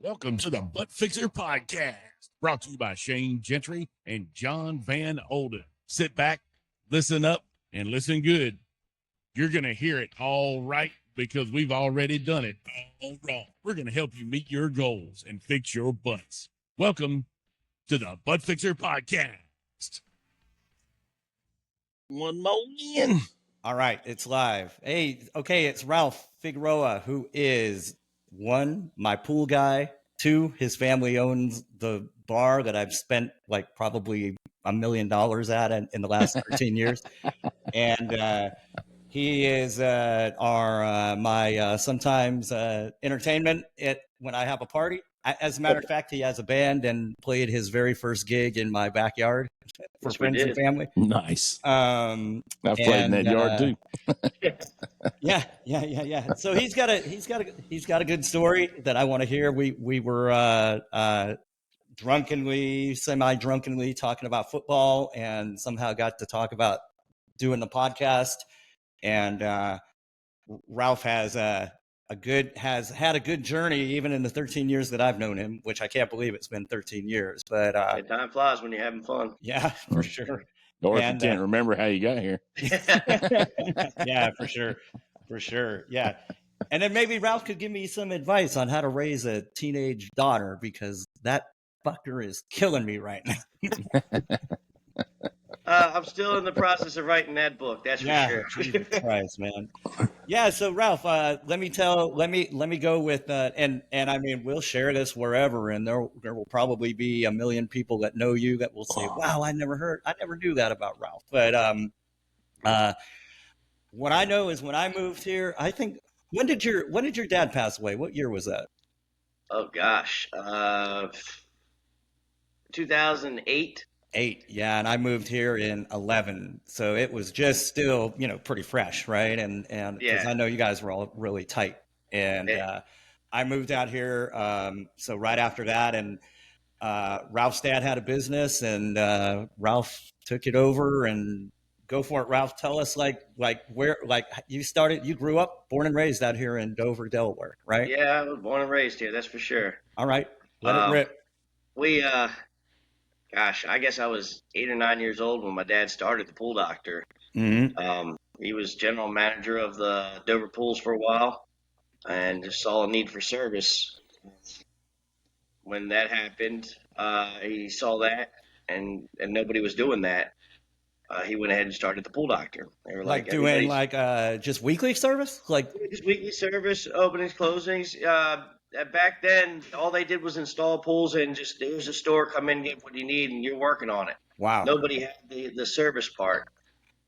Welcome to the Butt Fixer Podcast, brought to you by Shane Gentry and John Van Olden. Sit back, listen up, and listen good. You're going to hear it all right because we've already done it all wrong. We're going to help you meet your goals and fix your butts. Welcome to the Butt Fixer Podcast. One more in. All right, it's live. Hey, okay, it's Ralph Figueroa, who is one, my pool guy. Two, his family owns the bar that I've spent like probably $1 million at in the last 13 years. And he is my sometimes entertainment when I have a party. As a matter of fact, he has a band and played his very first gig in my backyard for friends and family. Nice. I've played in that yard too. Yeah. So he's got a good story that I want to hear. We were semi-drunkenly talking about football, and somehow got to talk about doing the podcast. And Ralph has had a good journey, even in the 13 years that I've known him, which I can't believe it's been 13 years. But time flies when you're having fun. Yeah, for sure. Or if you can't remember how you got here. Yeah, for sure. Yeah. And then maybe Ralph could give me some advice on how to raise a teenage daughter, because that fucker is killing me right now. I'm still in the process of writing that book. That's for sure. Jesus Christ, man. Yeah. So Ralph, let me go with, and I mean, we'll share this wherever, and there will probably be 1 million people that know you that will say, wow, I never knew that about Ralph. But, what I know is when I moved here, I think, when did your dad pass away? What year was that? Oh gosh. 2008. 8, yeah, and I moved here in 11, so it was just still, pretty fresh, right? And because I know you guys were all really tight, and I moved out here, so right after that, and Ralph's dad had a business, and Ralph took it over. And go for it, Ralph. Tell us where you started. You grew up, born and raised out here in Dover, Delaware, right? Yeah, I was born and raised here. That's for sure. All right, let it rip. We Gosh, I guess I was 8 or 9 years old when my dad started the pool doctor. Mm-hmm. He was general manager of the Dover pools for a while, and just saw a need for service. When that happened, he saw that, and nobody was doing that. He went ahead and started the pool doctor. They were doing just weekly service, just weekly service, openings, closings. Back then, all they did was install pools, and just there's a store, come in, get what you need, and you're working on it. Wow. Nobody had the service part.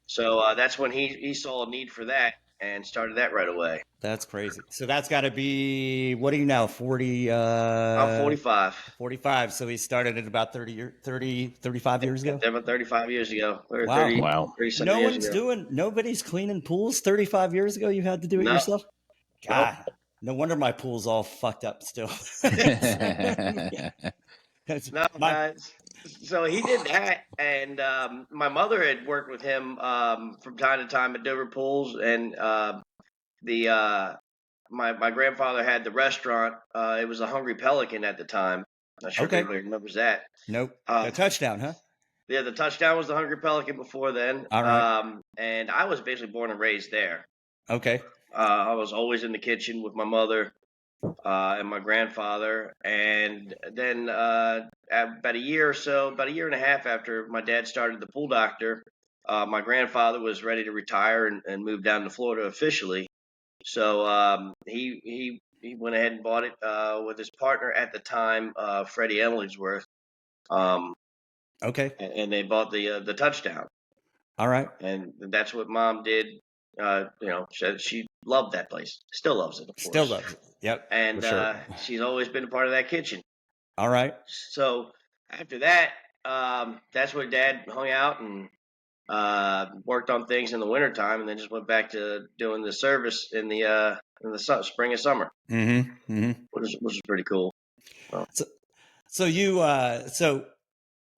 So that's when he saw a need for that and started that right away. That's crazy. So that's got to be, what are you now, 40? I'm 45. 45. So he started it about 35 years ago? About 35 years ago. Wow. 30 nobody's cleaning pools 35 years ago. You had to do it yourself? God. Nope. No wonder my pool's all fucked up still. So he did that, and my mother had worked with him from time to time at Dover Pools, and my grandfather had the restaurant. It was a Hungry Pelican at the time. Not sure if anybody remembers that. Nope. The Touchdown, huh? Yeah, the Touchdown was the Hungry Pelican before then. All right. And I was basically born and raised there. Okay. I was always in the kitchen with my mother and my grandfather. And then about a year and a half after my dad started the pool doctor, my grandfather was ready to retire and move down to Florida officially. So he went ahead and bought it with his partner at the time, Freddie Ellsworth. Okay. And they bought the Touchdown. All right. And that's what Mom did. She loved that place. Still loves it, of course. Still loves it. Yep. And she's always been a part of that kitchen. All right. So after that, that's where Dad hung out and worked on things in the wintertime, and then just went back to doing the service in the spring and summer. Mm-hmm. Mm-hmm. Which is pretty cool. So you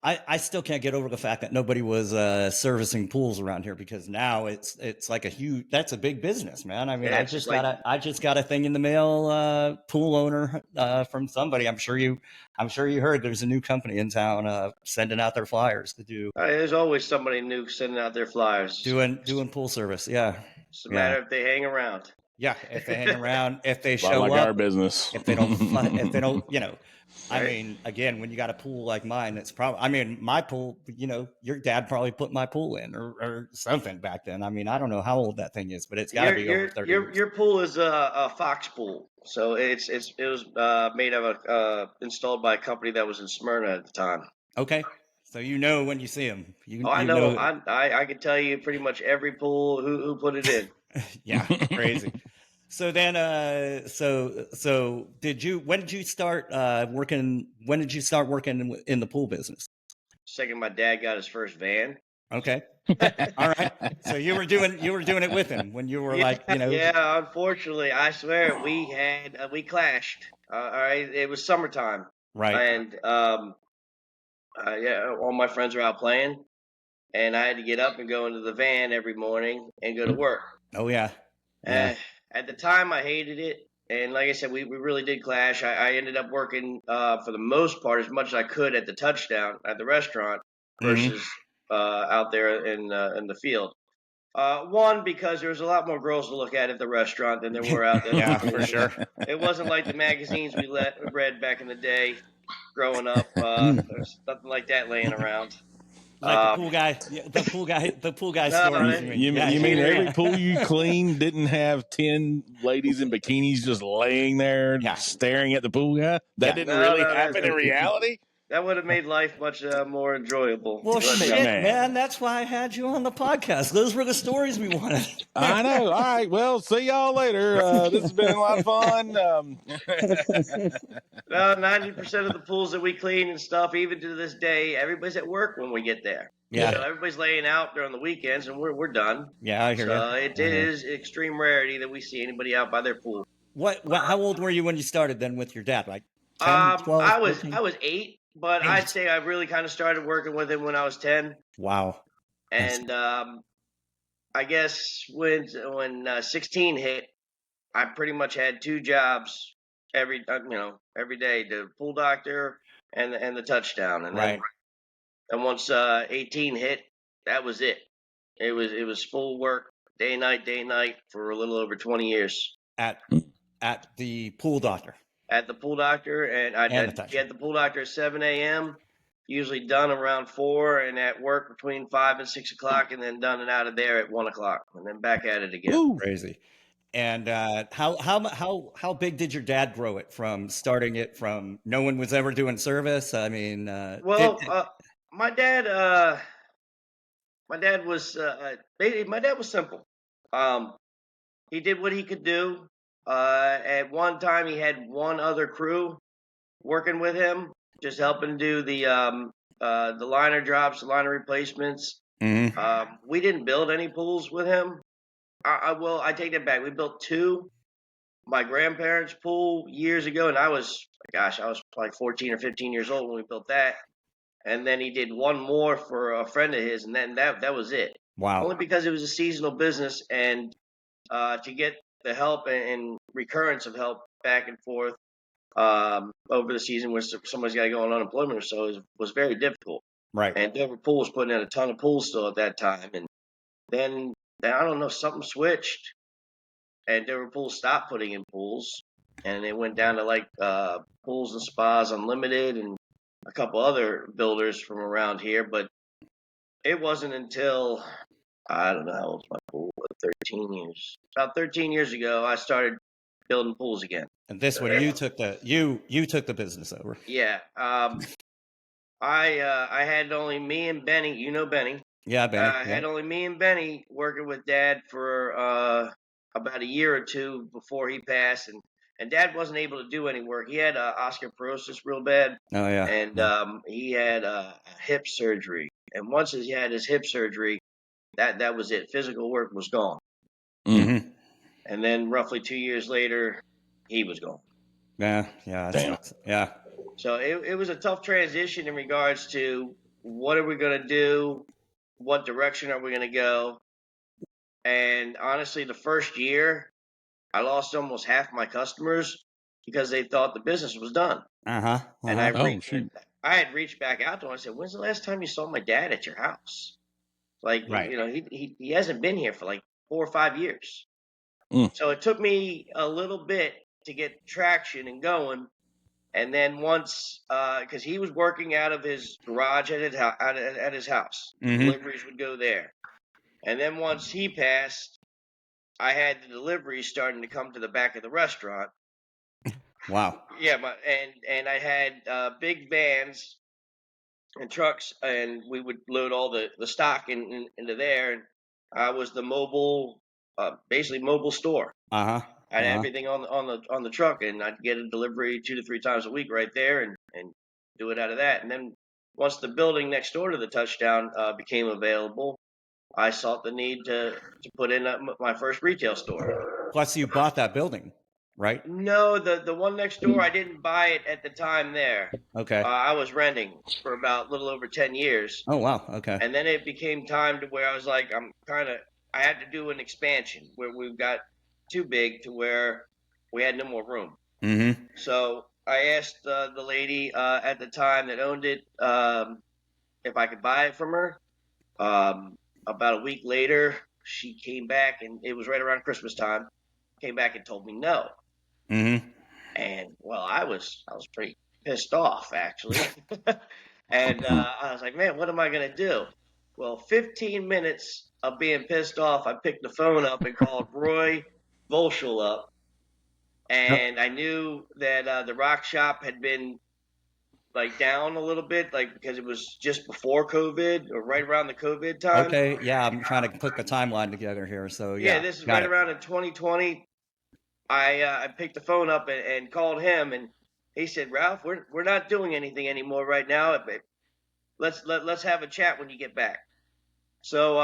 I still can't get over the fact that nobody was servicing pools around here, because now it's like that's a big business, man. I mean, Yeah, I it's just just like got a thing in the mail, pool owner from somebody. I'm sure you heard there's a new company in town sending out their flyers to do there's always somebody new sending out their flyers. doing pool service. Yeah, It's a yeah, matter if they hang around. yeah. If they hang around, if they A lot show like up, our business. if they don't, if they don't, I Right. mean, again, when you got a pool like mine, it's probably, I mean, my pool, your dad probably put my pool in or something back then. I mean, I don't know how old that thing is, but it's got to be over 30 years. Your pool is a Fox pool, so it was made of installed by a company that was in Smyrna at the time. Okay. So when you see them. Oh, I know. know. I can tell you pretty much every pool who put it in. Yeah, crazy. So then, so when did you start working? When did you start working in the pool business? Second, my dad got his first van. Okay. All right. So you were doing it with him when you were Yeah, unfortunately, I swear we clashed. All right, it was summertime. Right. And yeah, all my friends were out playing, and I had to get up and go into the van every morning and go to work. Oh yeah. Yeah. At the time, I hated it. And like I said, we really did clash. I ended up working for the most part as much as I could at the touchdown at the restaurant versus out there in the field. One, because there was a lot more girls to look at the restaurant than there were out there. Yeah, for sure. It wasn't like the magazines we read back in the day growing up. There's nothing like that laying around. Like the pool guy No, stories. You mean Yeah. every pool you cleaned didn't have 10 ladies in bikinis just laying there staring at the pool guy? That didn't really happen in reality? That would have made life much more enjoyable. Well, But, shit, man. That's why I had you on the podcast. Those were the stories we wanted. I know. All right. Well, see y'all later. This has been a lot of fun. No, 90% of the pools that we clean and stuff, even to this day, everybody's at work when we get there. Yeah. So everybody's laying out during the weekends, and we're done. Yeah, I hear So you. it is extreme rarity that we see anybody out by their pool. How old were you when you started then with your dad? Like 10, 12, I was 13? 8, but I'd say I really kind of started working with him when I was 10. Wow. And I guess when 16 hit, I pretty much had 2 jobs every day: the pool doctor and the touchdown. And Right. then once 18 hit, that was it. It was full work, day and night for a little over 20 years At the pool doctor. at the pool doctor, and I'd get the pool doctor at 7 a.m. Usually done around 4, and at work between 5 and 6 o'clock, and then done and out of there at 1 o'clock, and then back at it again. Ooh. Crazy. And how big did your dad grow it from starting it from no one was ever doing service? I mean, my dad was simple. He did what he could do. At one time, he had one other crew working with him, just helping do the liner drops, the liner replacements. We didn't build any pools with him. I take that back. We built 2. My grandparents' pool years ago, and I was like 14 or 15 years old when we built that. And then he did one more for a friend of his, and then that was it. Wow. Only because it was a seasonal business, and to get the help and recurrence of help back and forth over the season when somebody's got to go on unemployment or so was very difficult. Right. And Delaware Pool was putting in a ton of pools still at that time. And then I don't know, something switched, and Delaware Pool stopped putting in pools, and it went down to like Pools and Spas Unlimited and a couple other builders from around here. But it wasn't until, I don't know how old's my pool, 13 years. About 13 years ago, I started building pools again. And this one, you took the business over. Yeah. I had only me and Benny. You know Benny. Yeah, Benny. I had only me and Benny working with Dad for about a year or 2 before he passed, and Dad wasn't able to do any work. He had osteoporosis real bad. Oh yeah. And he had hip surgery. And once he had his hip surgery, that was it. Physical work was gone. Mm-hmm. And then roughly 2 years later, he was gone. Yeah. Damn. Yeah. So it was a tough transition in regards to what are we going to do? What direction are we going to go? And honestly, the first year, I lost almost half my customers because they thought the business was done. Uh-huh. And Oh, shoot. I had reached back out to him. I said, "When's the last time you saw my dad at your house? Like, Right. he hasn't been here for like 4 or 5 years." Mm. So it took me a little bit to get traction and going. And then once, because he was working out of his garage at his house, the Mhm. deliveries would go there. And then once he passed, I had the deliveries starting to come to the back of the restaurant. Wow. Yeah, and I had big vans and trucks, and we would load all the stock into there. And I was the mobile, basically mobile store. Uh-huh. I had everything on the truck, and I'd get a delivery 2 to 3 times a week right there, and do it out of that. And then once the building next door to the touchdown became available, I saw the need to put in my first retail store. Plus you bought that building, right? No, the one next door, I didn't buy it at the time there. Okay. I was renting for about a little over 10 years. Oh, wow. Okay. And then it became time to where I was like, I had to do an expansion where we've got too big to where we had no more room. Mm-hmm. So I asked the lady at the time that owned it if I could buy it from her. About a week later, she came back, and it was right around Christmas time. Came back and told me no. Mm-hmm. And well, I was pretty pissed off actually. And I was like, man, what am I gonna do? Well, 15 minutes of being pissed off, I picked the phone up and called Roy Volschel up, and I knew that the rock shop had been like down a little bit, like because it was just before COVID or right around the COVID time. Okay. Yeah, I'm trying to put the timeline together here. So Yeah, yeah. this is got right it. around in 2020. I picked the phone up and called him, and he said, "Ralph, we're not doing anything anymore right now. But let's have a chat when you get back." So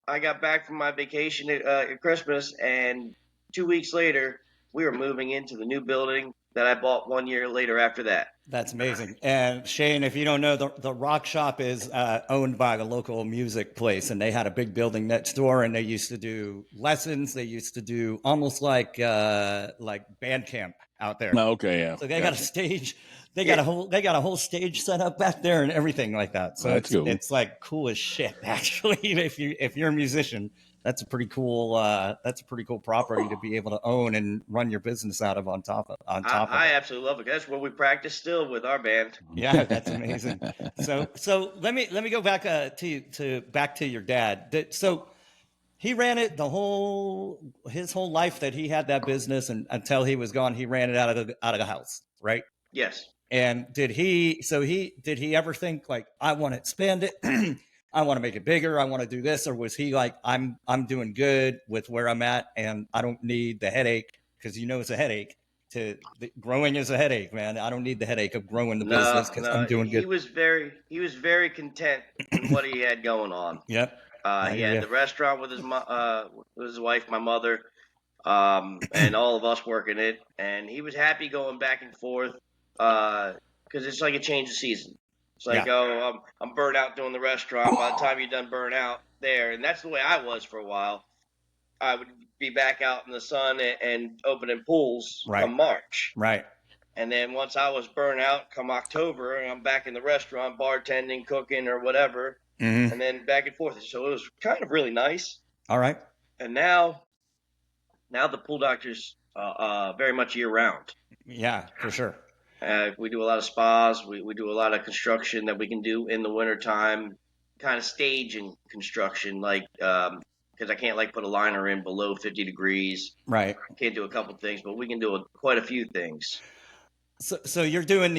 I got back from my vacation at Christmas, and 2 weeks later, we were moving into the new building that I bought 1 year later after that. That's amazing. And Shane, if you don't know, the Rock Shop is owned by the local music place, and they had a big building next door, and they used to do lessons. They used to do almost like band camp out there. Okay, yeah. So they got a stage. They got a whole stage set up back there and everything like that. So That's cool. It's like cool as shit. Actually, if you're a musician, that's a pretty cool property to be able to own and run your business out of on top of I it. absolutely love it. That's where we practice still with our band. Yeah, that's amazing. So let me go back to your dad. So he ran it his whole life that he had that business, and until he was gone, he ran it out of the house, right? Yes. And did he ever think like, I want to expand it? I want to make it bigger. I want to do this. Or was he like, I'm doing good with where I'm at, and I don't need the headache, because it's a headache. Growing is a headache, man. I don't need the headache of growing the business because I'm doing good. He was very content in what he had going on. Yep. He had the restaurant with his wife, my mother, and all of us working it, and he was happy going back and forth because it's like a change of season. It's like, I'm burnt out doing the restaurant. By the time you're done burnt out there, and that's the way I was for a while. I would be back out in the sun and opening pools come March. Right. And then once I was burnt out come October, and I'm back in the restaurant, bartending, cooking, or whatever, and then back and forth. So it was kind of really nice. All right. And now the pool doctor's very much year round. Yeah, for sure. We do a lot of spas. We do a lot of construction that we can do in the wintertime, kind of staging construction, like because I can't like put a liner in below 50 degrees. Right. Can't do a couple things, but we can do quite a few things. So you're doing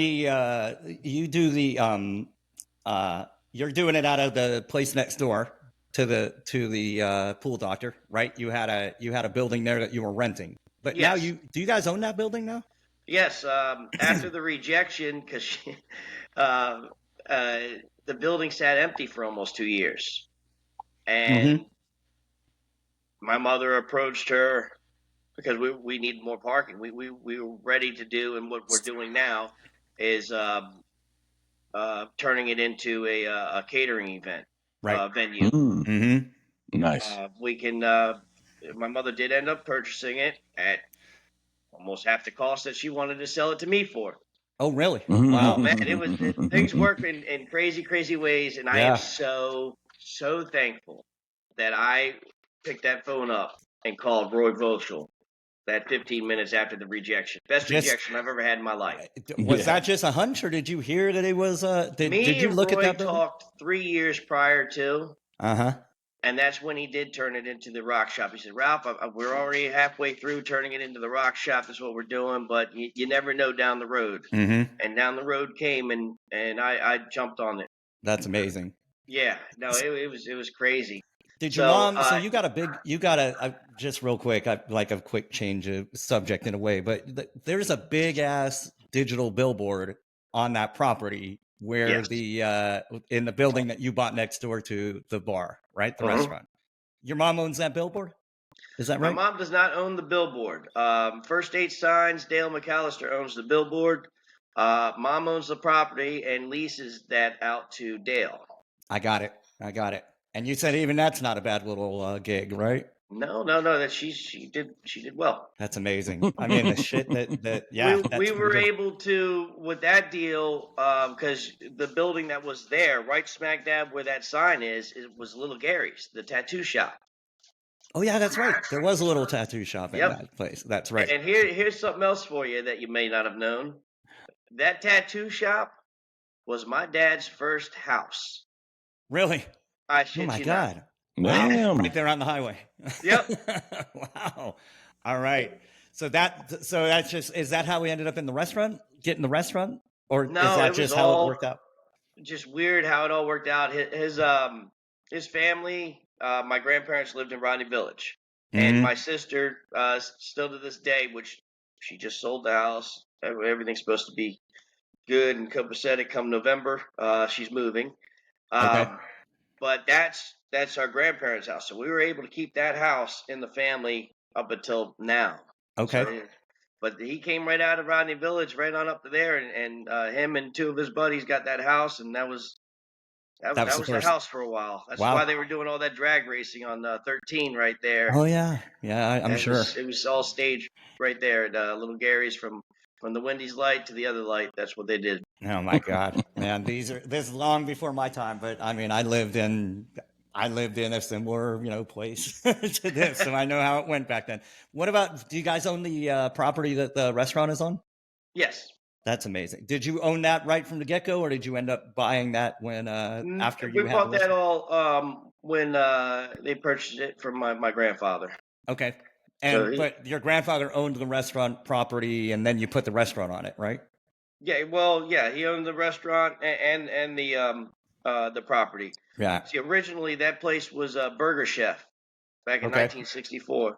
you're doing it out of the place next door to the pool doctor, right? You had a building there that you were renting, but Yes. now do you guys own that building now? Yes. After the rejection, because the building sat empty for almost 2 years, and my mother approached her because we needed more parking. We were ready to do, and what we're doing now is turning it into a catering event Right. venue. Nice. We can. My mother did end up purchasing it at almost half the cost that she wanted to sell it to me for. Oh, really? Oh Wow. man, things work in crazy ways, and I am Yeah. so thankful that I picked that phone up and called Roy Voschel that 15 minutes after the rejection. Best Just rejection I've ever had in my life. was Yeah. that just a hunch, or did you hear that it was? Did Me you and look at Roy that building? talked 3 years prior to, Uh-huh. and that's when he did turn it into the rock shop. He said, Ralph, we're already halfway through turning it into the rock shop. That's what we're doing, but you never know down the road. Mm-hmm. And down the road came, and I jumped on it. That's amazing. Yeah, no, it was crazy. Did your So mom? So you got just real quick, like a quick change of subject in a way, but there's a big ass digital billboard on that property where yes. In the building that you bought next door to the bar, right? The restaurant. Your mom owns that billboard? Is that right? My mom does not own the billboard. First State Signs, Dale McAllister owns the billboard. Mom owns the property and leases that out to Dale. I got it. And you said even that's not a bad little gig, right? No, that she did well. That's amazing. I mean, the shit we were able to with that deal because the building that was there, right smack dab where that sign is, it was Little Gary's, the tattoo shop. Oh yeah, that's right. There was a little tattoo shop in that place. That's right. And here's something else for you that you may not have known. That tattoo shop was my dad's first house. Really? I shit oh my you God. not. Damn. Right there on the highway. Yep. Wow. All right. So that's just, is that how we ended up in the restaurant? Getting the restaurant? Or No, is that it just was how all it worked out? just weird how it all worked out. His family, my grandparents lived in Rodney Village, and my sister, still to this day, which she just sold the house. Everything's supposed to be good and copacetic come November. She's moving. Okay. But that's our grandparents' house, so we were able to keep that house in the family up until now. Okay. So, but he came right out of Rodney Village, right on up to there, and him and two of his buddies got that house, and that was the house for a while. That's why they were doing all that drag racing on 13 right there. Oh yeah, I'm sure it was all staged right there at Little Gary's from the Wendy's light to the other light. That's what they did. Oh my God, man! This is long before my time, but I mean, I lived in a similar, place to this, so I know how it went back then. What about? Do you guys own the property that the restaurant is on? Yes. That's amazing. Did you own that right from the get go, or did you end up buying that when after you we bought that all when they purchased it from my grandfather? Okay. And but your grandfather owned the restaurant property, and then you put the restaurant on it, right? Yeah, well, yeah, he owned the restaurant and the property. Yeah. See, originally that place was a Burger Chef back in 1964,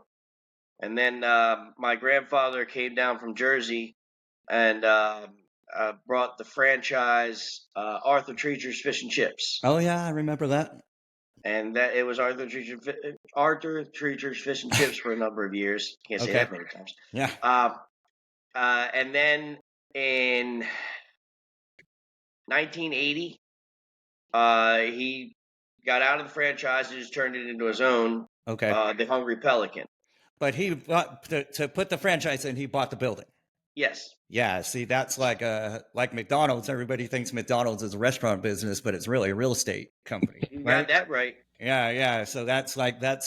and then my grandfather came down from Jersey and brought the franchise Arthur Treacher's Fish and Chips. Oh yeah, I remember that. And that it was Arthur Treacher's Fish and Chips for a number of years. Can't say that many times. Yeah. And then in 1980, he got out of the franchise and just turned it into his own. Okay. The Hungry Pelican. But he bought to put the franchise in. He bought the building. Yes. Yeah. See, that's like McDonald's. Everybody thinks McDonald's is a restaurant business, but it's really a real estate company. You got that right. Yeah. So that's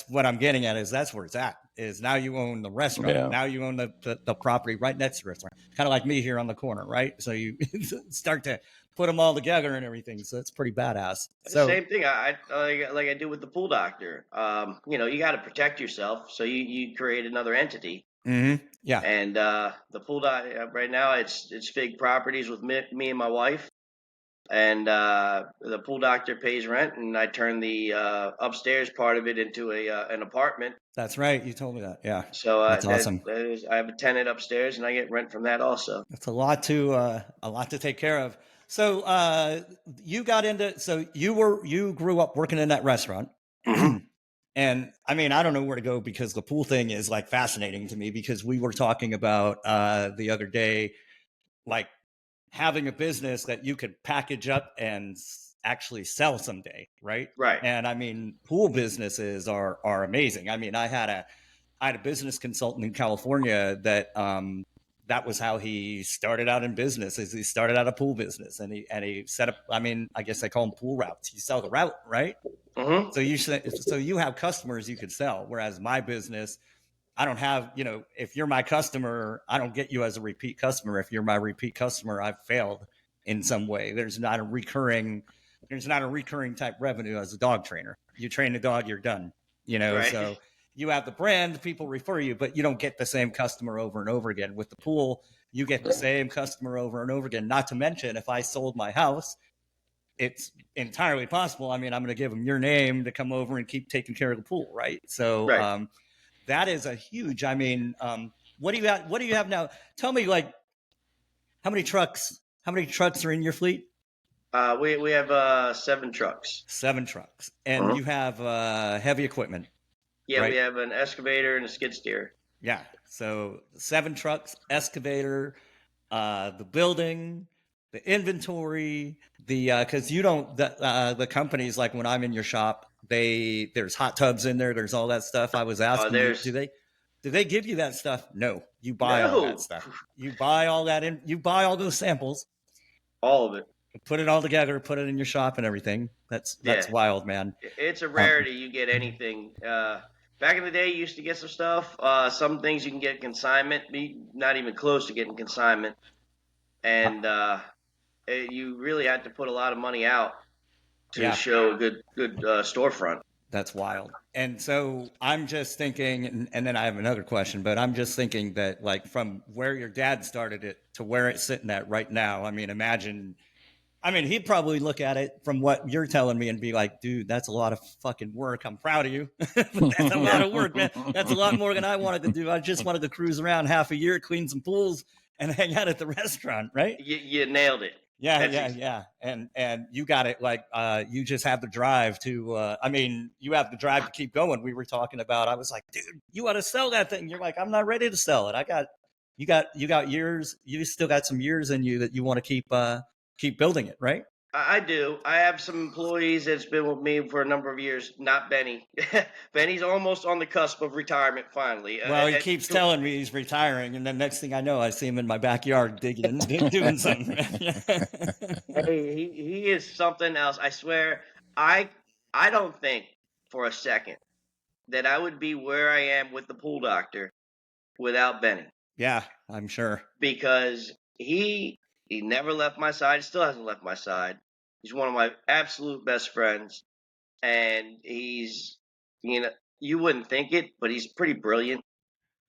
what I'm getting at is that's where it's at. Is now you own the restaurant. Yeah. Now you own the property right next to the restaurant. Kind of like me here on the corner, right? So you start to put them all together and everything. So it's pretty badass. So same thing. I like I do with the pool doctor. You got to protect yourself, so you create another entity. Mm-hmm. Yeah. And the pool doctor right now it's Fig Properties with me and my wife. And the pool doctor pays rent, and I turn the upstairs part of it into an apartment. That's right. You told me that. Yeah. So that's awesome. I have a tenant upstairs, and I get rent from that also. That's a lot to take care of. So you got into. So you grew up working in that restaurant, and I mean I don't know where to go because the pool thing is like fascinating to me because we were talking about the other day, like having a business that you could package up and actually sell someday, right? Right. And I mean, pool businesses are amazing. I mean, I had a business consultant in California that that was how he started out in business. Is he started out a pool business, and he set up. I mean, I guess they call them pool routes. You sell the route, right? Mm-hmm. So you have customers you could sell. Whereas my business, I don't have, if you're my customer, I don't get you as a repeat customer. If you're my repeat customer, I've failed in some way. There's not a recurring type revenue as a dog trainer. You train the dog, you're done, Right. so you have the brand, people refer you, but you don't get the same customer over and over again. With the pool, you get the same customer over and over again. Not to mention, if I sold my house, it's entirely possible. I mean, I'm going to give them your name to come over and keep taking care of the pool, right? So, Right. that is a huge. I mean, what do you have? What do you have now? Tell me, like, how many trucks are in your fleet? We have 7 trucks. 7 trucks, and you have heavy equipment. Yeah, right? we have an excavator and a skid steer. Yeah, so 7 trucks, excavator, the building, the inventory, because you don't the companies, like when I'm in your shop, there's hot tubs in there, there's all that stuff. I was asking you, do they give you that stuff? No, you buy all that stuff. You buy all that you buy all those samples, all of it. Put it all together, put it in your shop and everything. That's wild, man. It's a rarity you get anything. Back in the day, you used to get some stuff. Some things you can get consignment, not even close to getting consignment. And you really had to put a lot of money out to show a good storefront. That's wild. And so I'm just thinking, and then I have another question, but I'm just thinking that, like, from where your dad started it to where it's sitting at right now, I mean, he'd probably look at it from what you're telling me and be like, dude, that's a lot of fucking work. I'm proud of you. But that's a lot of work, man. That's a lot more than I wanted to do. I just wanted to cruise around half a year, clean some pools, and hang out at the restaurant, right? You nailed it. Yeah. And you got it. Like, you just have the drive to, you have the drive to keep going. We were talking about, I was like, dude, you ought to sell that thing. You're like, I'm not ready to sell it. You got years. You still got some years in you that you want to keep building it, right? I do. I have some employees that's been with me for a number of years. Not Benny. Benny's almost on the cusp of retirement finally. Well, he keeps telling me he's retiring, and then next thing I know, I see him in my backyard digging, doing something. Hey, he is something else. I swear. I don't think for a second that I would be where I am with the pool doctor without Benny. Yeah, I'm sure. Because he never left my side. Still hasn't left my side. He's one of my absolute best friends, and he's, you wouldn't think it, but he's pretty brilliant.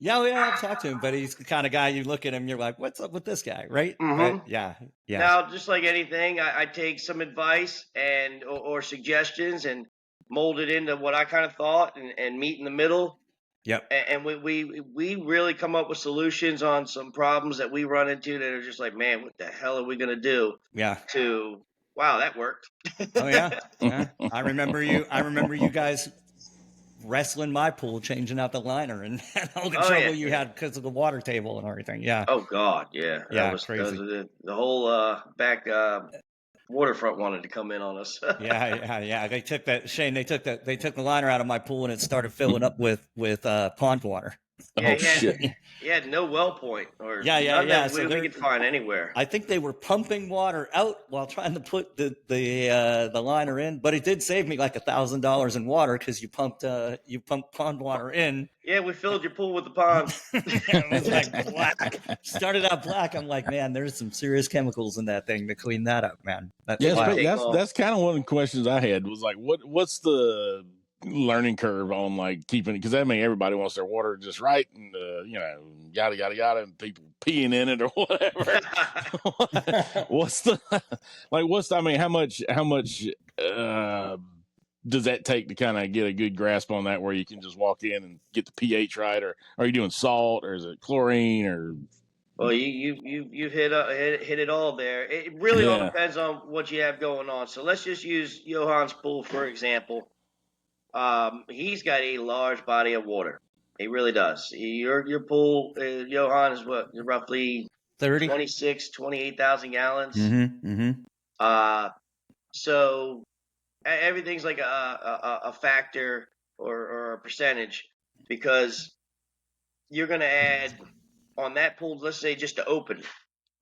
Yeah, I've talked to him, but he's the kind of guy you look at him, you're like, what's up with this guy, right? Mm-hmm. But yeah. Now, just like anything, I take some advice or suggestions and mold it into what I kind of thought and meet in the middle. Yep. And we really come up with solutions on some problems that we run into that are just like, man, what the hell are we gonna do? Yeah. Wow, that worked. Oh yeah. I remember you guys wrestling my pool, changing out the liner, and all the trouble you had because of the water table and everything. Yeah. Oh God, yeah. That was crazy. The whole back waterfront wanted to come in on us. Yeah. They took that, Shane. They took the liner out of my pool, and it started filling up with pond water. Yeah, shit. He had no well point or none that we could find anywhere. I think they were pumping water out while trying to put the liner in, but it did save me like $1,000 in water because you pumped pond water in. Yeah, we filled your pool with the pond. It was like black. Started out black. I'm like, man, there's some serious chemicals in that thing to clean that up, man. That's kind of one of the questions I had was like, what's the learning curve on like keeping it, because I mean everybody wants their water just right and yada yada yada and people peeing in it or whatever. How much does that take to kind of get a good grasp on that where you can just walk in and get the pH right, or are you doing salt or is it chlorine or? Well, you hit it all there. It really all depends on what you have going on. So let's just use Johan's pool for example. He's got a large body of water. He really does. Your pool, Johan, is what, roughly 30. 28,000 gallons. Mm-hmm. Mm-hmm. So everything's like a factor or a percentage, because you're going to add on that pool, let's say just to open it,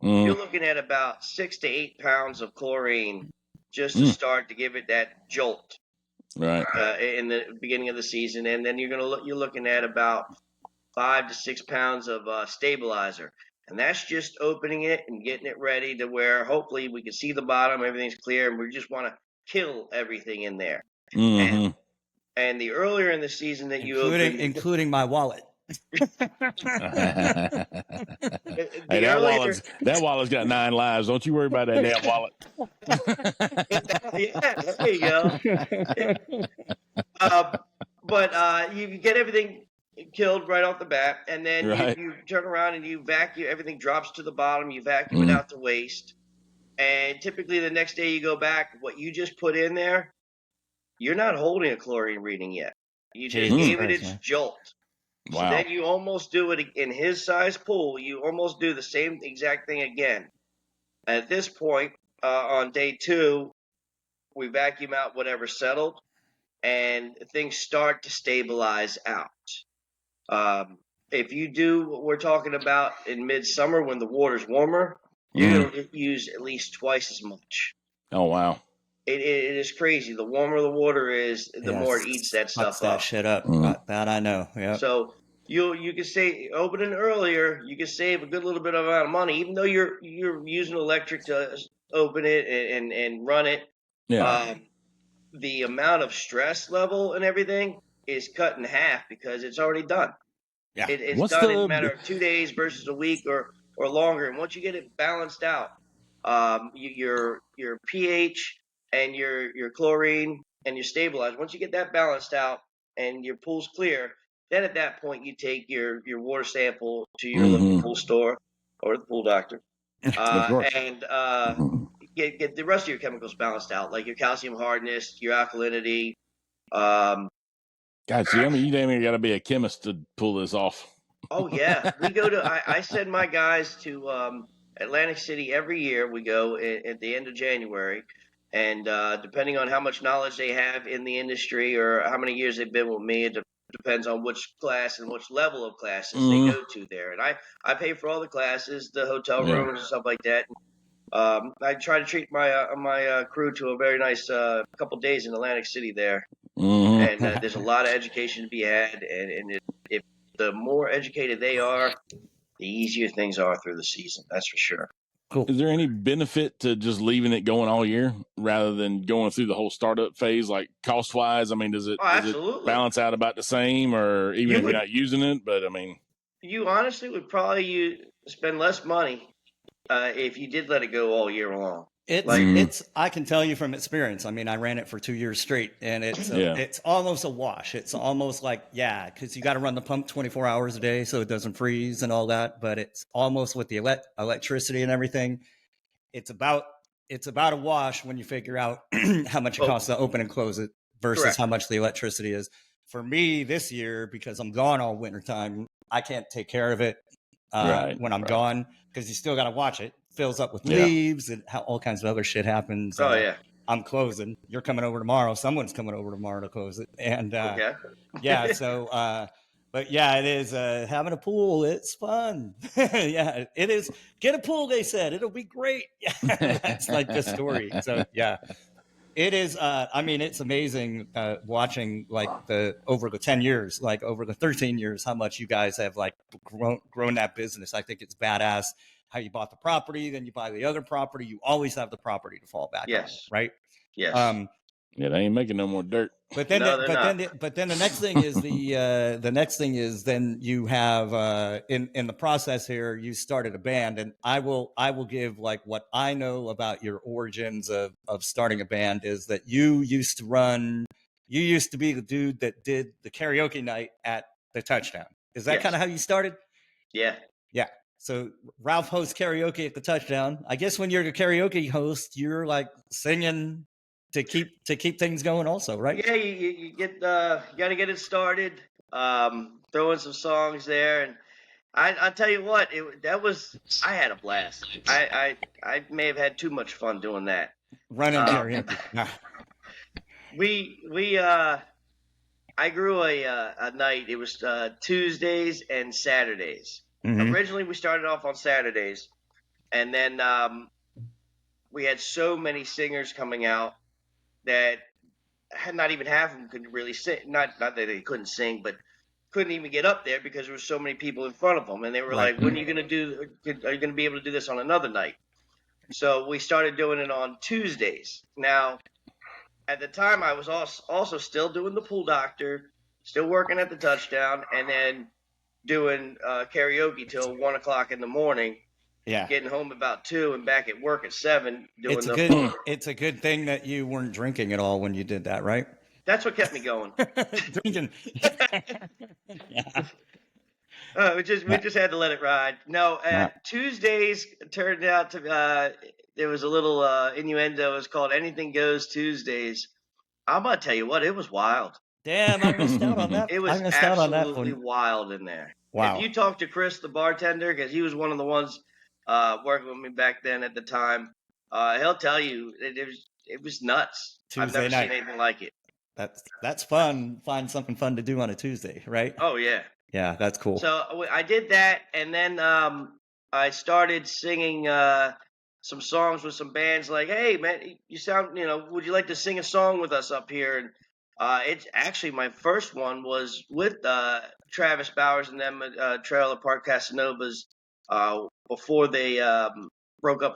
you're looking at about 6 to 8 pounds of chlorine just to start to give it that jolt. Right. In the beginning of the season, and then you're looking at about 5 to 6 pounds of stabilizer, and that's just opening it and getting it ready to where hopefully we can see the bottom, everything's clear, and we just want to kill everything in there. Mm-hmm. And the earlier in the season that you open, including my wallet. Hey, that wallet's got 9 lives. Don't you worry about that damn wallet. yeah, there you go. But you get everything killed right off the bat, and then Right. you turn around and you vacuum. Everything drops to the bottom. You vacuum it out to waste, and typically the next day you go back. What you just put in there, you're not holding a chlorine reading yet. You just gave it its jolt. Wow. So then you almost do it in his size pool. You almost do the same exact thing again. At this point, on day 2, we vacuum out whatever settled, and things start to stabilize out. If you do what we're talking about in midsummer when the water's warmer, you're going to use at least twice as much. Oh, wow. It is crazy. The warmer the water is, the more it eats that stuff that up. shit up. That I know. Yeah. So you can say opening earlier, you can save a good little bit of amount of money, even though you're using electric to open it and run it. Yeah. The amount of stress level and everything is cut in half because it's already done. Yeah. It's done in a matter of 2 days versus a week or longer. And once you get it balanced out, your pH and your chlorine and your stabilizer, once you get that balanced out and your pool's clear, then at that point you take your water sample to your local pool store or the pool doctor, and get the rest of your chemicals balanced out, like your calcium hardness, your alkalinity. God, see, I mean, you damn near got to be a chemist to pull this off. Oh yeah, we go to. I send my guys to Atlantic City every year. We go at the end of January, and depending on how much knowledge they have in the industry or how many years they've been with me, it depends on which class and which level of classes they go to there. And I pay for all the classes, the hotel rooms and stuff like that. I try to treat my crew to a very nice couple days in Atlantic City there, and there's a lot of education to be had, and if the more educated they are, the easier things are through the season. That's for sure. Cool. Is there any benefit to just leaving it going all year rather than going through the whole startup phase, like cost wise? I mean, does it balance out about the same, or even if you're not using it? But I mean, you honestly would probably spend less money if you did let it go all year long. It's I can tell you from experience. I mean, I ran it for 2 years straight, and it's almost a wash. It's almost like, because you got to run the pump 24 hours a day so it doesn't freeze and all that. But it's almost with the electricity and everything. It's about a wash when you figure out how much it costs to open and close it versus how much the electricity is. For me this year, because I'm gone all winter time, I can't take care of it when I'm gone, because you still got to watch it. Fills up with leaves and all kinds of other shit happens. I'm closing. You're coming over tomorrow. Someone's coming over tomorrow to close it. And so but it is having a pool. It's fun. It is. Get a pool, they said. It'll be great. That's like the story. So it is. I mean, it's amazing watching over the 10 years, like over the 13 years, how much you guys have grown that business. I think it's badass. How you bought the property, then you buy the other property. You always have the property to fall back on, right? Yes. They ain't making no more dirt. But then, the next thing is the next thing is then you have in the process here, you started a band, and I will give what I know about your origins of starting a band is that you used to be the dude that did the karaoke night at the Touchdown. Is that kind of how you started? Yeah. Yeah. So Ralph hosts karaoke at the Touchdown. I guess when you're the karaoke host, you're singing to keep things going also, right? Yeah, you get you got to get it started. Throw in some songs there, I tell you what, I had a blast. I may have had too much fun doing that. Running Uh, karaoke. we I grew a night. It was Tuesdays and Saturdays. Mm-hmm. Originally, we started off on Saturdays, and then we had so many singers coming out that had not even half of them could really sing. Not that they couldn't sing, but couldn't even get up there because there were so many people in front of them, and they were Right. like, "When are you going to do? Are you going to be able to do this on another night?" So we started doing it on Tuesdays. Now, at the time, I was also still doing the pool doctor, still working at the touchdown, and then doing karaoke till 1 o'clock in the morning. Yeah. Getting home about 2 and back at work at 7. Doing It's a good thing that you weren't drinking at all when you did that, right? That's what kept me going. Drinking. Yeah. We just had to let it ride. No, Tuesdays turned out to there was a little innuendo. It was called Anything Goes Tuesdays. I'm gonna tell you what, it was wild. Damn, I missed out on that. It was absolutely wild in there. Wow. If you talk to Chris, the bartender, because he was one of the ones working with me back then at the time, he'll tell you it was nuts. I've never seen anything like it. That's fun. Find something fun to do on a Tuesday, right? Oh yeah. Yeah, that's cool. So I did that, and then I started singing some songs with some bands. Like, hey man, you sound, would you like to sing a song with us up here? And it's actually my first one was with Travis Bowers and them at Trailer Park Casanovas before they broke up,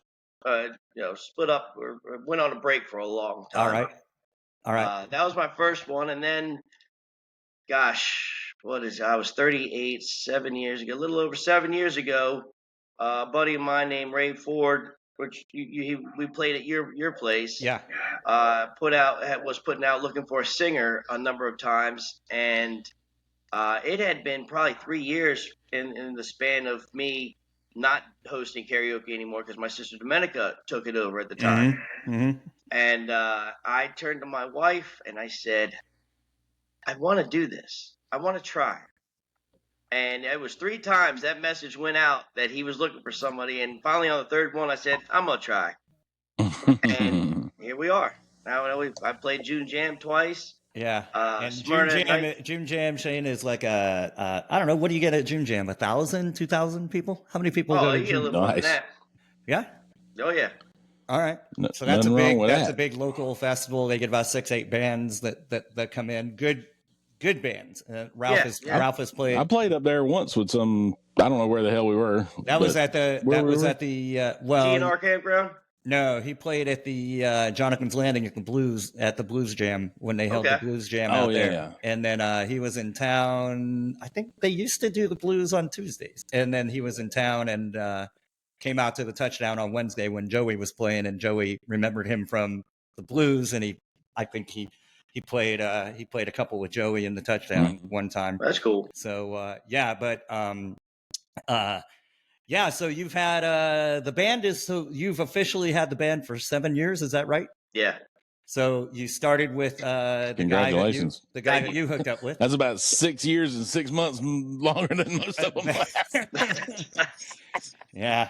split up or went on a break for a long time. All right. That was my first one, and then, gosh. I was 38 7 years ago, a little over 7 years ago. A buddy of mine named Ray Ford, which we played at your place. Yeah. Was putting out looking for a singer a number of times, and it had been probably 3 years in the span of me not hosting karaoke anymore because my sister Domenica took it over at the time. Mm-hmm. And I turned to my wife and I said, I want to do this. I want to try. And it was 3 times that message went out that he was looking for somebody. And finally on the third one, I said, I'm going to try. And here we are. Now I played June Jam twice. Yeah. And June Jam, Shane, is like I don't know. What do you get at June Jam? 1,000, 2,000 people? How many people go to June? A little more than that. Yeah? Oh, yeah. All right. So that's a big local festival. They get about 6-8 bands that come in. Good bands. Ralph has played. I played up there once with some. I don't know where the hell we were. That was at the GNR campground. No, he played at the Jonathan's Landing at the Blues Jam when they held the Blues Jam out there. Yeah. And then he was in town. I think they used to do the Blues on Tuesdays, and then he was in town and came out to the touchdown on Wednesday when Joey was playing, and Joey remembered him from the Blues, and I think he played a couple with Joey in the touchdown one time. That's cool. So so you've had the band you've officially had the band for 7 years, is that right? Yeah. So you started with the guy that you hooked up with. That's about 6 years and 6 months longer than most of them. Yeah.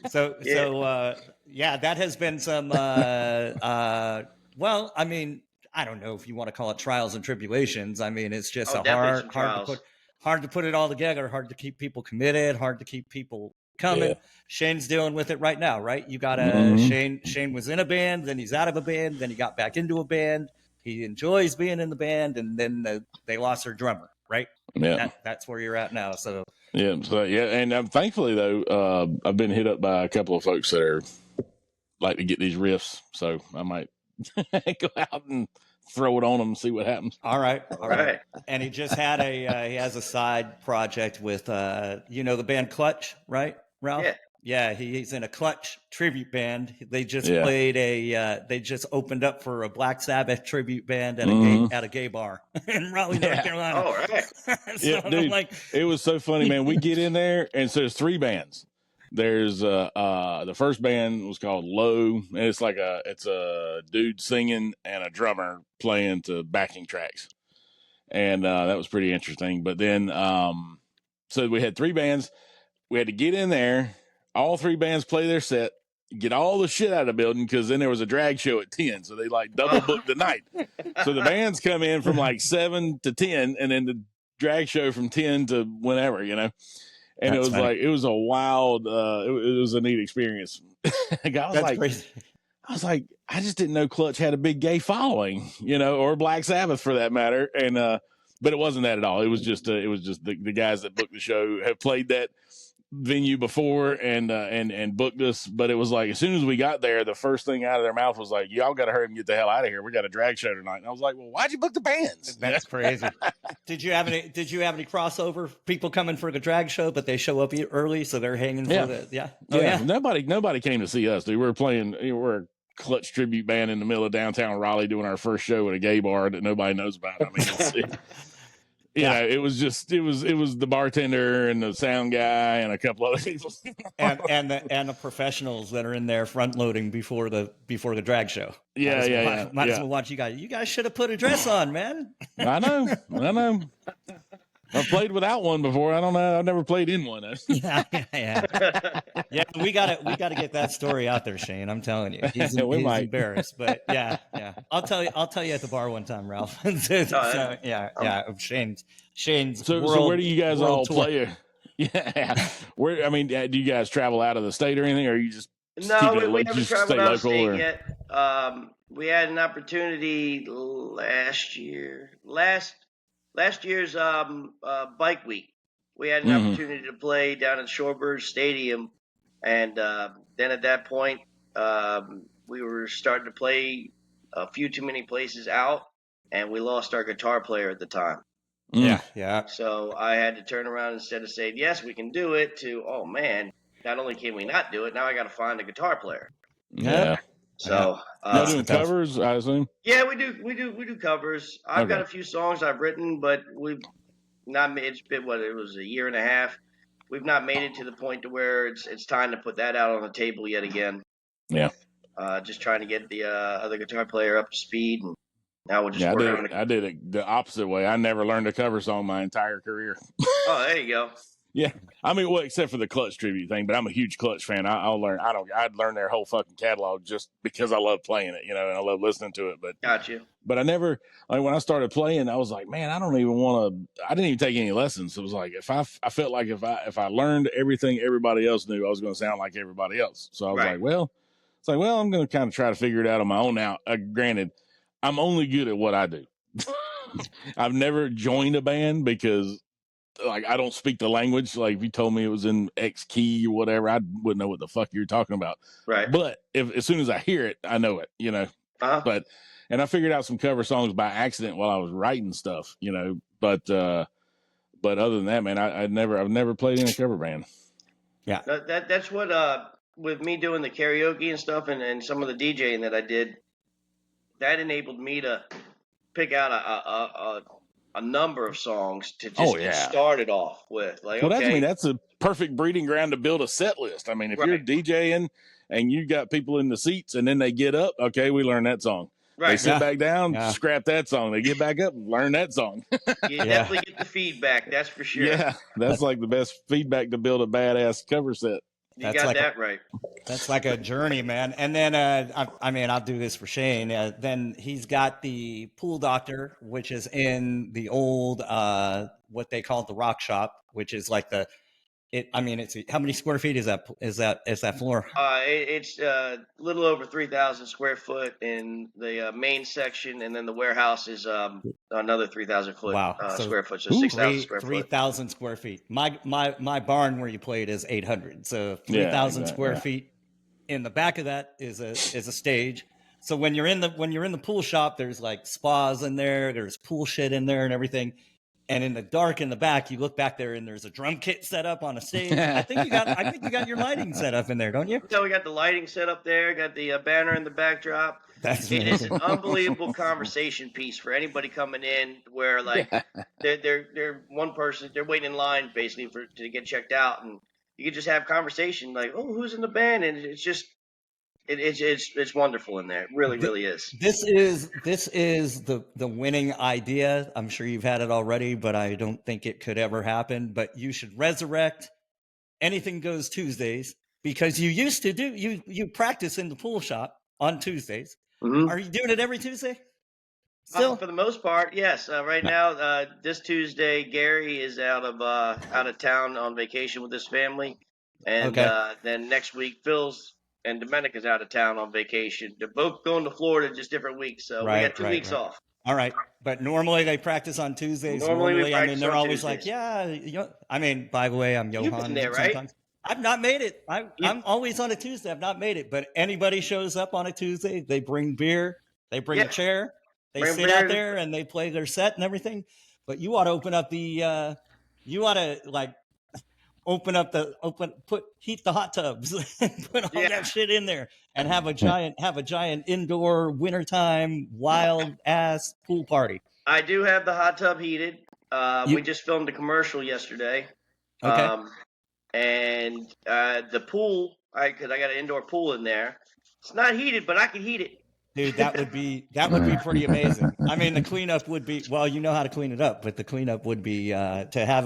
So that has been some well, I mean, I don't know if you want to call it trials and tribulations. I mean, it's just hard to put it all together, hard to keep people committed, hard to keep people coming. Yeah. Shane's dealing with it right now, right? You got Shane was in a band, then he's out of a band, then he got back into a band. He enjoys being in the band, and then they lost their drummer, right? Yeah. That's where you're at now. So and thankfully though, I've been hit up by a couple of folks that are like to get these riffs, so I might go out and throw it on them and see what happens. All right. And he just had he has a side project with the band Clutch, right, Ralph? Yeah, he's in a Clutch tribute band. They just played they just opened up for a Black Sabbath tribute band at a gay bar in Raleigh, North Carolina. Oh, right. So dude, it was so funny, man. We get in there and so there's 3 bands. There's the first band was called Low, and it's a dude singing and a drummer playing to backing tracks, and that was pretty interesting. But then So we had 3 bands. We had to get in there. All 3 bands play their set, get all the shit out of the building, because then there was a drag show at 10. So they like double booked the night. So the bands come in from like 7 to 10, and then the drag show from 10 to whenever, you know. And That's funny. it was a wild, it was a neat experience. Crazy. I was like, I just didn't know Clutch had a big gay following, you know, or Black Sabbath for that matter. And, but it wasn't that at all. It was just the guys that booked the show have played that venue before and booked us. But it was like, as soon as we got there, the first thing out of their mouth was like, y'all got to hurry and get the hell out of here. We got a drag show tonight. And I was like, well, why'd you book the bands? That's crazy. Did you have any crossover people coming for the drag show, but they show up early, so they're hanging for yeah. Nobody came to see us, dude. We're a Clutch tribute band in the middle of downtown Raleigh doing our first show at a gay bar that nobody knows about. I mean, it was the bartender and the sound guy and a couple other people, and the professionals that are in there front loading before the drag show. Might as well watch you guys. You guys should have put a dress on, man. I know. I've played without one before. I don't know. I've never played in one. Yeah. We gotta get that story out there, Shane. I'm telling you, he's embarrassed. But yeah. I'll tell you at the bar one time, Ralph. Shane's. So where do you guys all play? Yeah. Where? I mean, do you guys travel out of the state or anything, or are you just we haven't traveled out of the state yet. We had an opportunity last year's bike week. We had an opportunity to play down at Shorebird Stadium, and then at that point, we were starting to play a few too many places out, and we lost our guitar player at the time. Yeah. So I had to turn around, instead of saying yes, we can do it, to, oh man, not only can we not do it, now I got to find a guitar player. Yeah. So doing covers, I assume. Yeah, we do covers. I've got a few songs I've written, but we've not made. It's been it was a year and a half. We've not made it to the point to where it's time to put that out on the table yet again. Yeah. Just trying to get the other guitar player up to speed, and now we'll just work on it. I did it the opposite way. I never learned a cover song my entire career. Oh, there you go. Yeah, I mean, well, except for the Clutch tribute thing, but I'm a huge Clutch fan. I'd learn their whole fucking catalog just because I love playing it, you know, and I love listening to it. But got you. But I never, when I started playing, I was like, man, I don't even want to. I didn't even take any lessons. It was like I felt like if I learned everything everybody else knew, I was going to sound like everybody else. So I was like, well, I'm going to kind of try to figure it out on my own now. Granted, I'm only good at what I do. I've never joined a band because, like, I don't speak the language. Like, if you told me it was in X key or whatever, I wouldn't know what the fuck you're talking about. Right. But as soon as I hear it, I know it, you know. And I figured out some cover songs by accident while I was writing stuff, you know. But other than that, man, I've never played in a cover band. Yeah. That's what with me doing the karaoke and stuff, and some of the DJing that I did, that enabled me to pick out a number of songs to just get started off with. Like, that's a perfect breeding ground to build a set list. I mean, if you're DJing and you got people in the seats and then they get up, okay, we learn that song. Right. They sit back down, scrap that song. They get back up, learn that song. You definitely get the feedback, that's for sure. Yeah, that's like the best feedback to build a badass cover set. You got that right. That's like a journey, man. And then, I'll do this for Shane. Then he's got the Pool Doctor, which is in the old, what they call the Rock Shop, which is like it's how many square feet is that floor? It's a little over 3,000 square foot in the main section, and then the warehouse is another 3,000 square foot, so 6,000 square foot. 3,000 square feet. My barn where you played is 800, so 3,000 square feet. In the back of that is a stage. So when you're in the pool shop, there's like spas in there, there's pool shit in there and everything. And in the dark in the back, you look back there and there's a drum kit set up on a stage. I think you got your lighting set up in there, don't you? So we got the lighting set up there, got the banner in the backdrop. It is an unbelievable conversation piece for anybody coming in, where like they're one person, they're waiting in line basically to get checked out, and you can just have conversation like, oh, who's in the band? And it's just It's wonderful in there. It really is. This is the winning idea. I'm sure you've had it already, but I don't think it could ever happen. But you should resurrect Anything Goes Tuesdays, because you used to do you practice in the pool shop on Tuesdays. Mm-hmm. Are you doing it every Tuesday? Still, for the most part, yes. Right now, this Tuesday, Gary is out of town on vacation with his family, and then next week, Phil's and Domenica's out of town on vacation. They're both going to Florida, just different weeks. So we got 2 weeks off. All right, but normally they practice on Tuesdays. Normally we practice they're on always Tuesdays. like, by the way, I'm Johan. You've been there, right? Sometimes. I've not made it. I'm always on a Tuesday. I've not made it, but anybody shows up on a Tuesday, they bring beer, they bring a chair, they sit out there and they play their set and everything. But you ought to open up the, heat the hot tubs, and put all that shit in there, and have a giant indoor wintertime wild ass pool party. I do have the hot tub heated. We just filmed a commercial yesterday. Okay. And the pool, because I got an indoor pool in there. It's not heated, but I can heat it. Dude, that would be pretty amazing. I mean, the cleanup would be, well, you know how to clean it up, but the cleanup would be to have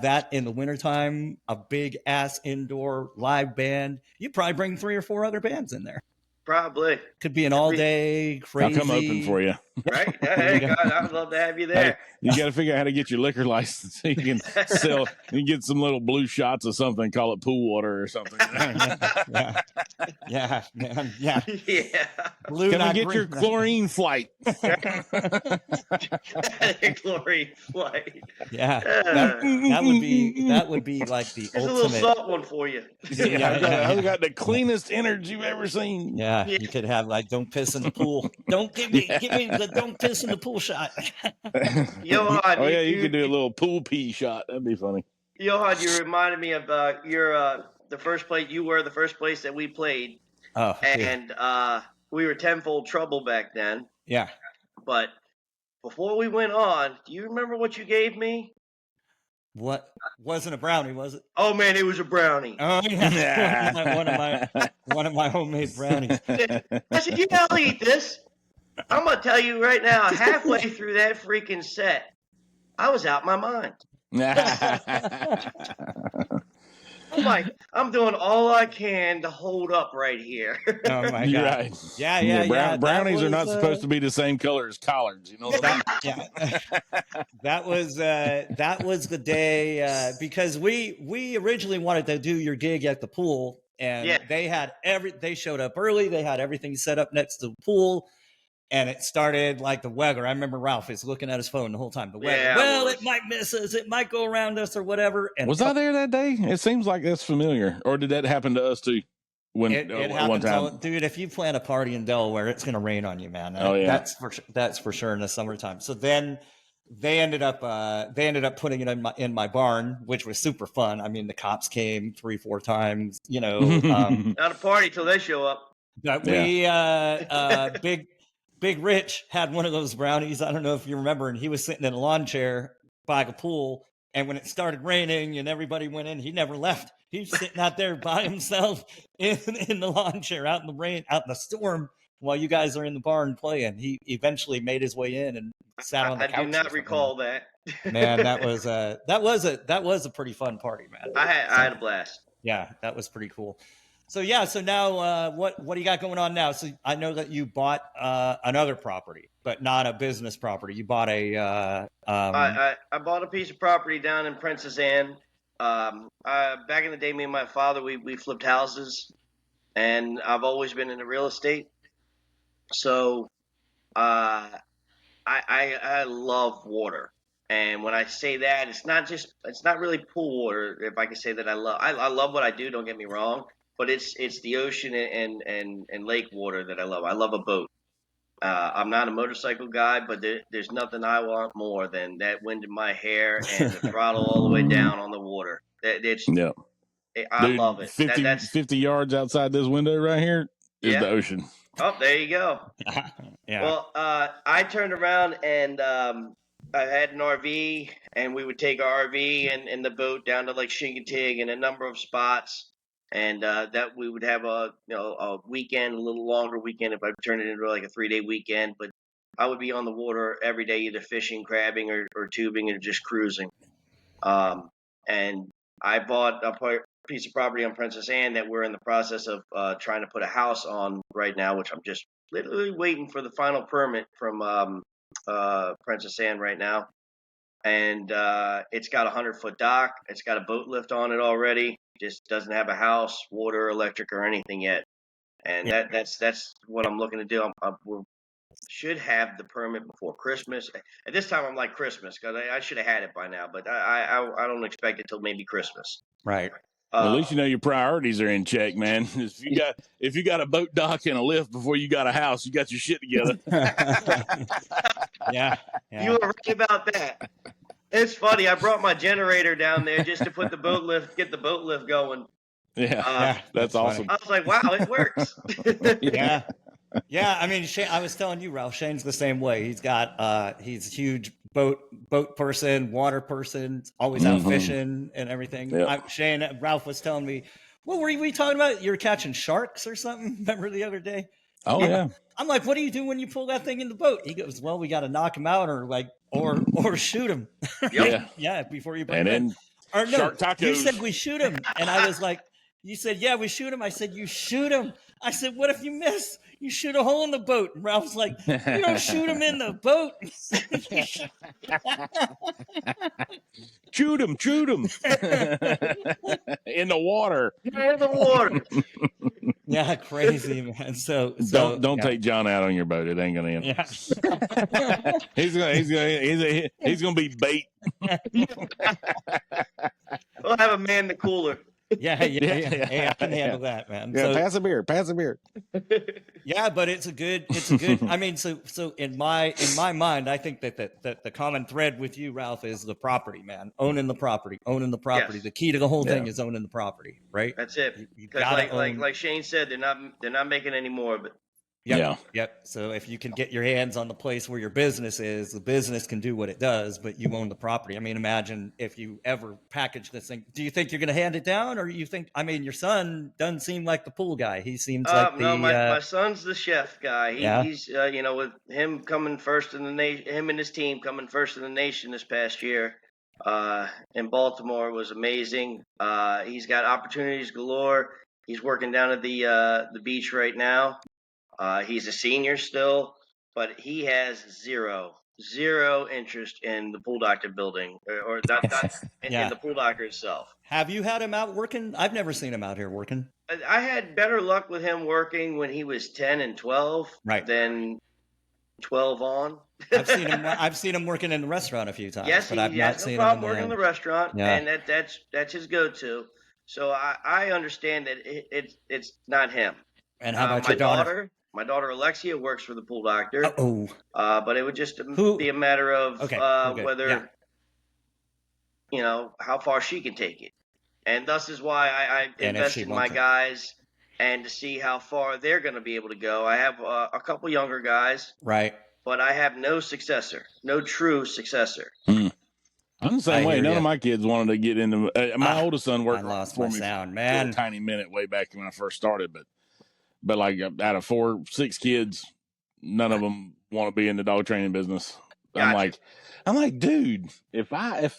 that in the wintertime, a big ass indoor live band. You'd probably bring 3 or 4 other bands in there. Probably. Could be an all day crazy. I'll come open for you. Right? Hey, God, I'd love to have you there. Hey, you got to figure out how to get your liquor license so you can sell. You get some little blue shots or something. Call it pool water or something. Yeah. Blue, can I get your chlorine flight? Chlorine flight. Yeah, that would be like the There's ultimate. a little salt one for you. I've got the cleanest innards you've ever seen. Yeah, you could have like don't piss in the pool. Don't give me the don't piss in the pool shot. Johan, you could do a little pool pee shot. That'd be funny. Johan, you reminded me of the first place. You were the first place that we played. Oh, and we were Tenfold Trouble back then. Yeah. But before we went on, do you remember what you gave me? What? Wasn't a brownie, was it? Oh man, it was a brownie. Oh yeah, one of my homemade brownies. I said, I'll eat this. I'm gonna tell you right now, halfway through that freaking set, I was out my mind. I'm like, I'm doing all I can to hold up right here. Oh my God! You're right. Yeah. Brownies are not supposed to be the same color as collards. You know that? That was the day because we originally wanted to do your gig at the pool, and they showed up early. They had everything set up next to the pool. And it started like the weather. I remember Ralph is looking at his phone the whole time. The weather. Yeah, well, it might miss us. It might go around us or whatever. And was I there that day? It seems like that's familiar. Or did that happen to us too? It one time, dude. If you plan a party in Delaware, it's going to rain on you, man. That's for sure in the summertime. So then they ended up putting it in my barn, which was super fun. I mean, the cops came 3-4 times. You know, not a party till they show up. But we Big Rich had one of those brownies. I don't know if you remember, and he was sitting in a lawn chair by the pool. And when it started raining and everybody went in, he never left. He was sitting out there by himself in the lawn chair, out in the rain, out in the storm, while you guys are in the barn playing. He eventually made his way in and sat on the couch. I do not recall that. Man, that was a pretty fun party, man. I had a blast. Yeah, that was pretty cool. So now what do you got going on now? So I know that you bought another property, but not a business property. You bought I bought a piece of property down in Princess Anne. Back in the day, me and my father we flipped houses, and I've always been into real estate. So I love water. And when I say that, it's not really pool water. If I can say that I love what I do. Don't get me wrong. But it's the ocean and lake water that I love. I love a boat. I'm not a motorcycle guy, but there's nothing I want more than that wind in my hair and the throttle all the way down on the water. I love it. 50 yards outside this window right here is the ocean. Oh, there you go. Yeah. Well, I turned around and I had an RV, and we would take our RV and the boat down to Lake Shingatig and a number of spots. and that we would have a weekend, a little longer weekend if I turned it into like a 3-day weekend. But I would be on the water every day, either fishing, crabbing, or tubing, or just cruising. And I bought a piece of property on Princess Anne that we're in the process of trying to put a house on right now, which I'm just literally waiting for the final permit from Princess Anne right now. And it's got a 100-foot dock. It's got a boat lift on it already. Just doesn't have a house, water, electric, or anything yet. And that's what I'm looking to do. We should have the permit before Christmas. At this time, I'm like Christmas because I should have had it by now, but I don't expect it till maybe Christmas. Right. Well, at least you know your priorities are in check, man. If you got a boat dock and a lift before you got a house, you got your shit together. Yeah. You were right about that. It's funny. I brought my generator down there just to put get the boat lift going. Yeah, that's awesome. I was like, wow, it works. Yeah. Yeah, I mean, Shane, I was telling you, Ralph, Shane's the same way. He's a huge boat person, water person, always out fishing and everything. Yep. Ralph was telling me, what were we talking about? You were catching sharks or something? Remember the other day? Oh, yeah. I'm like, what do you do when you pull that thing in the boat? He goes, well, we got to knock him out or shoot him. Yeah. Yeah, before you bring And him then in. Or no, shark tacos. you said we shoot him. And I was like, you said, yeah, we shoot him. I said, you shoot him. I said, what if you miss? You shoot a hole in the boat. And Ralph's like, you don't shoot him in the boat. Shoot him. In the water. In the water. Yeah, crazy, man. So don't take John out on your boat. It ain't gonna end. Yeah. he's gonna be bait. We'll have a man the cooler. Yeah. Hey, I can handle that, man. Yeah, pass a beer. Yeah, but it's a good. I mean, so in my mind, I think that the common thread with you, Ralph, is the property, man. Owning the property. Yes. The key to the whole thing is owning the property, right? That's it. You Because like Shane said, they're not making any more of it. Yep. So if you can get your hands on the place where your business is, the business can do what it does, but you own the property. I mean, imagine if you ever package this thing. Do you think you're going to hand it down, or you think? I mean, your son doesn't seem like the pool guy. He seems like no, my son's the chef guy. He's with him coming first in the nation, him and his team coming first in the nation this past year in Baltimore was amazing. He's got opportunities galore. He's working down at the beach right now. He's a senior still, but he has zero interest in the pool doctor building or not in the pool doctor itself. Have you had him out working? I've never seen him out here working. I had better luck with him working when he was 10 and 12 than 12 on. I've seen him working in the restaurant a few times. Yes, but I've not seen him working in the restaurant, and that's his go-to. So I understand that it's not him. And how about your daughter? My daughter Alexia works for the pool doctor. But it would just be a matter of whether how far she can take it, and thus is why I invested in my guys and to see how far they're going to be able to go. I have a couple younger guys, right? But I have no true successor. I'm the same way. None of my kids wanted to get into. My oldest son worked for me for a tiny minute way back when I first started, but like out of 6 kids, none of them want to be in the dog training business. Gotcha. I'm like, dude, if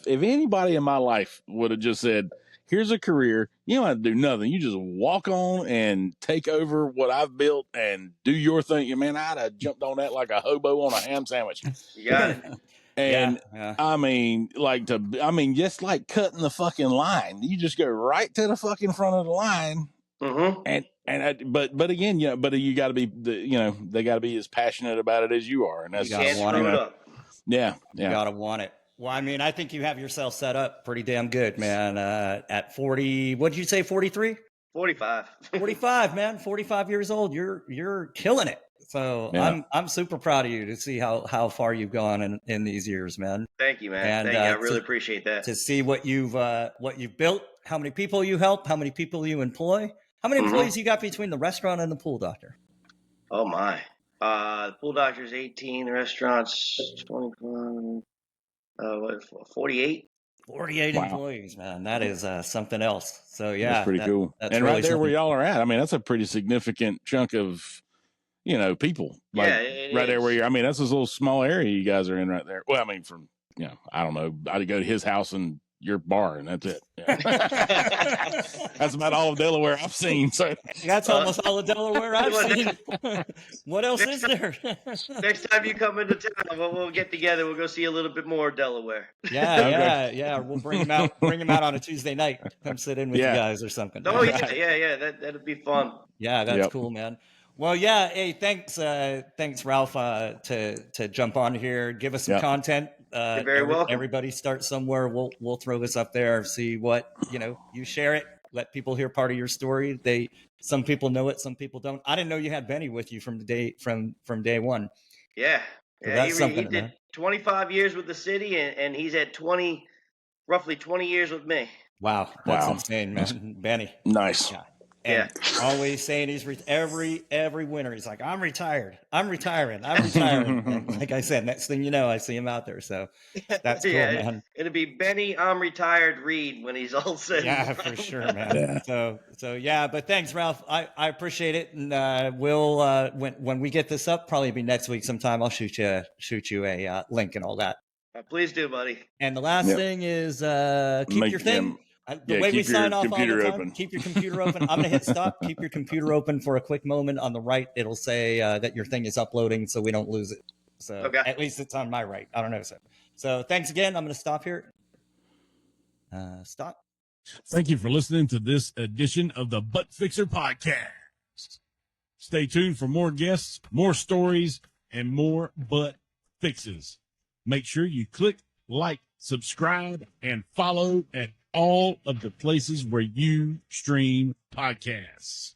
anybody in my life would have just said, here's a career, you don't have to do nothing. You just walk on and take over what I've built and do your thing. Man, I'd have jumped on that like a hobo on a ham sandwich. You got it. And I mean, just like cutting the fucking line, you just go right to the fucking front of the line. Mm-hmm. But again, but you got to be they got to be as passionate about it as you are, and that's you gotta want it. Yeah. You gotta want it. Well, I mean, I think you have yourself set up pretty damn good, man. At 40, what did you say, 43? 45. 45, man. 45 years old. You're killing it. So I'm super proud of you to see how far you've gone in these years, man. Thank you, man. I really appreciate that. To see what you've built, how many people you help, how many people you employ. How many employees you got between the restaurant and the pool doctor? Oh my. The pool doctor's 18, the restaurant's 25. 48. 48 Wow. employees, man. That is something else. So yeah, That's pretty cool. That's And really right there where something. y'all are at, I mean, that's a pretty significant chunk of, people. Like Yeah, it right there where is. you're, I mean, that's this little small area you guys are in right there. Well, I mean, from, I don't know. I'd go to his house and your bar, and that's it. Yeah. That's about all of Delaware I've seen. So That's almost all of Delaware I've Well, seen. What else is there? Next time you come into town, we'll get together. We'll go see a little bit more of Delaware. Yeah. We'll bring him out. Bring him out on a Tuesday night. Come sit in with you guys or something. Oh yeah. That'd be fun. Yeah, that's cool, man. Well, yeah. Hey, thanks, Ralph, to jump on here, give us some content. You're very welcome. Everybody start somewhere. We'll throw this up there. See what you share it. Let people hear part of your story. Some people know it, some people don't. I didn't know you had Benny with you from day one. Yeah, So that's he did 25 years with the city, and he's had roughly 20 years with me. Wow, that's insane, man. Benny, nice. Yeah. And always saying he's every winter. He's like, I'm retiring. Like I said, next thing you know, I see him out there. So that's cool, man. It'll be Benny, I'm retired Reed when he's all said. Yeah, for sure, man. So yeah, but thanks, Ralph. I appreciate it. And we'll when we get this up, probably be next week sometime. I'll shoot you a link and all that. Please do, buddy. And the last thing is keep your thing. The way we sign off all the time, keep your computer open. I'm going to hit stop. Keep your computer open for a quick moment. On the right, it'll say that your thing is uploading so we don't lose it. So at least it's on my right. I don't know. So thanks again. I'm going to stop here. Stop. Thank you for listening to this edition of the Butt Fixer Podcast. Stay tuned for more guests, more stories, and more butt fixes. Make sure you click, like, subscribe, and follow at all of the places where you stream podcasts.